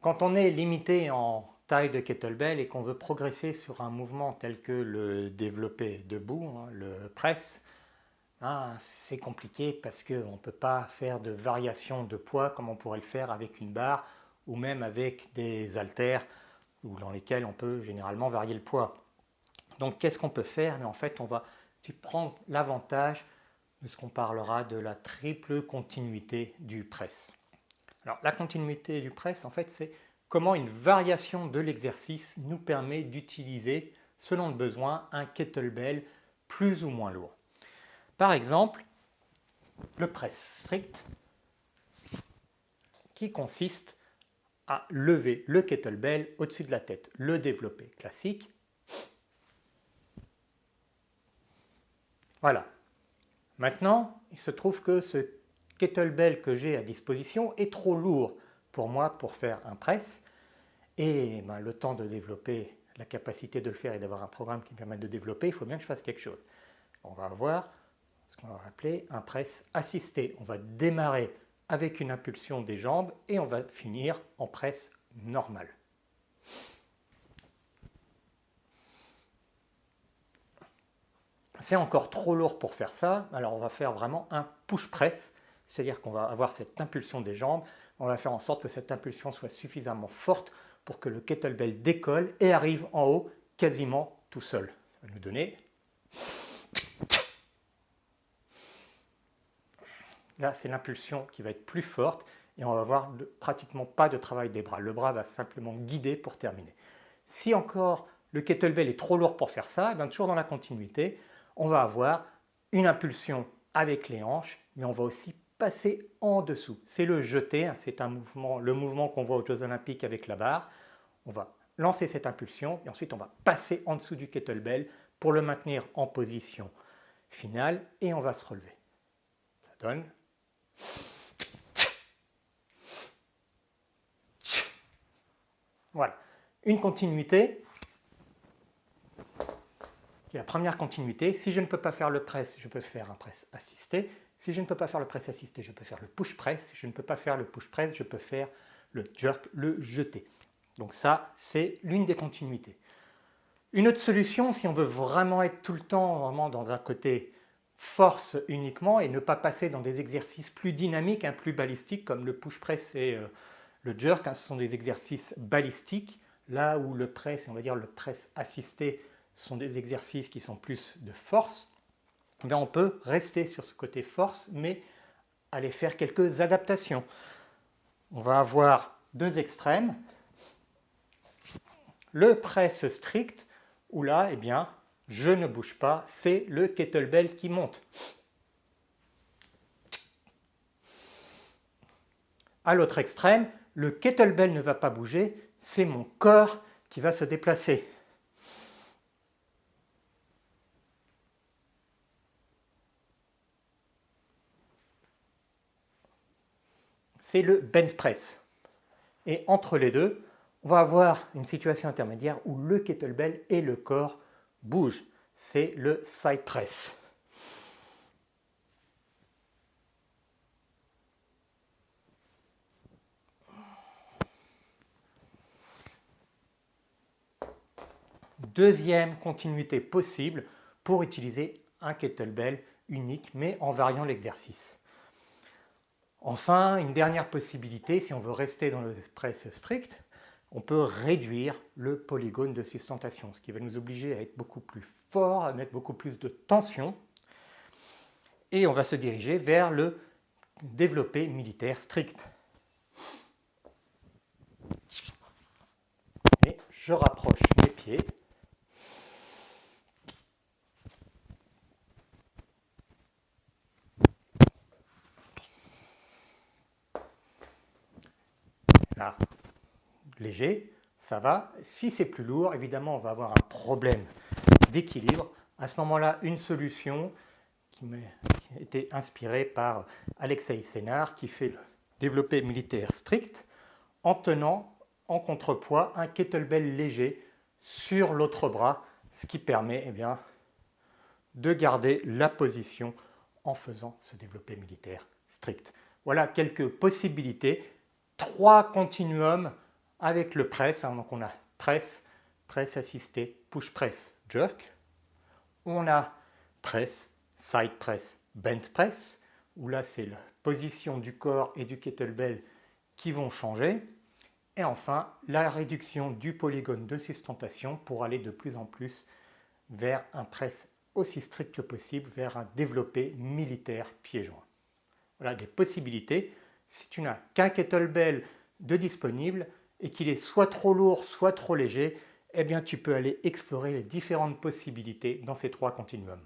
Quand on est limité en taille de kettlebell et qu'on veut progresser sur un mouvement tel que le développé debout, le press, c'est compliqué parce qu'on ne peut pas faire de variation de poids comme on pourrait le faire avec une barre ou même avec des haltères dans lesquels on peut généralement varier le poids. Donc qu'est-ce qu'on peut faire? Mais en fait, on va prendre l'avantage de ce qu'on parlera de la triple continuité du press. Alors la continuité du press, en fait, c'est comment une variation de l'exercice nous permet d'utiliser, selon le besoin, un kettlebell plus ou moins lourd. Par exemple, le press strict, qui consiste à lever le kettlebell au-dessus de la tête. Le développé classique. Voilà. Maintenant, il se trouve que ce kettlebell que j'ai à disposition est trop lourd pour moi pour faire un press. Et le temps de développer la capacité de le faire et d'avoir un programme qui me permette de développer, il faut bien que je fasse quelque chose. On va avoir ce qu'on va appeler un press assisté. On va démarrer avec une impulsion des jambes et on va finir en press normal. C'est encore trop lourd pour faire ça, alors on va faire vraiment un push press, c'est-à-dire qu'on va avoir cette impulsion des jambes, on va faire en sorte que cette impulsion soit suffisamment forte pour que le kettlebell décolle et arrive en haut quasiment tout seul. Ça va nous donner... Là, c'est l'impulsion qui va être plus forte et on va avoir pratiquement pas de travail des bras. Le bras va simplement guider pour terminer. Si encore le kettlebell est trop lourd pour faire ça, et bien toujours dans la continuité, on va avoir une impulsion avec les hanches, mais on va aussi passer en dessous. C'est le jeté, c'est le mouvement qu'on voit aux Jeux Olympiques avec la barre. On va lancer cette impulsion et ensuite on va passer en dessous du kettlebell pour le maintenir en position finale et on va se relever. Ça donne... Voilà, une continuité qui est la première continuité. Si je ne peux pas faire le press, je peux faire un press assisté. Si je ne peux pas faire le press assisté, je peux faire le push press. Si je ne peux pas faire le push press, je peux faire le jerk, le jeté. Donc ça, c'est l'une des continuités. Une autre solution, si on veut vraiment être tout le temps vraiment dans un côté force uniquement et ne pas passer dans des exercices plus dynamiques, plus balistiques, comme le push press et le jerk, ce sont des exercices balistiques, là où le press, on va dire le press assisté, sont des exercices qui sont plus de force. Bien, on peut rester sur ce côté force, mais aller faire quelques adaptations. On va avoir deux extrêmes. Le press strict, où là, eh bien, je ne bouge pas, c'est le kettlebell qui monte. À l'autre extrême, le kettlebell ne va pas bouger, c'est mon corps qui va se déplacer. C'est le bench press. Et entre les deux, on va avoir une situation intermédiaire où le kettlebell et le corps bougent. C'est le side press. Deuxième continuité possible pour utiliser un kettlebell unique, mais en variant l'exercice. Enfin, une dernière possibilité, si on veut rester dans le press strict, on peut réduire le polygone de sustentation, ce qui va nous obliger à être beaucoup plus fort, à mettre beaucoup plus de tension, et on va se diriger vers le développé militaire strict. Et je rapproche mes pieds. Là, léger, ça va. Si c'est plus lourd, évidemment, on va avoir un problème d'équilibre. À ce moment-là, une solution qui m'a été inspirée par Alexei Sénard, qui fait le développé militaire strict, en tenant en contrepoids un kettlebell léger sur l'autre bras, ce qui permet de garder la position en faisant ce développé militaire strict. Voilà quelques possibilités. 3 continuums avec le press, donc on a press, press assisté, push press, jerk. On a press, side press, bent press, où là c'est la position du corps et du kettlebell qui vont changer. Et enfin, la réduction du polygone de sustentation pour aller de plus en plus vers un press aussi strict que possible, vers un développé militaire pied-joint. Voilà des possibilités. Si tu n'as qu'un kettlebell de disponible et qu'il est soit trop lourd, soit trop léger, eh bien tu peux aller explorer les différentes possibilités dans ces trois continuums.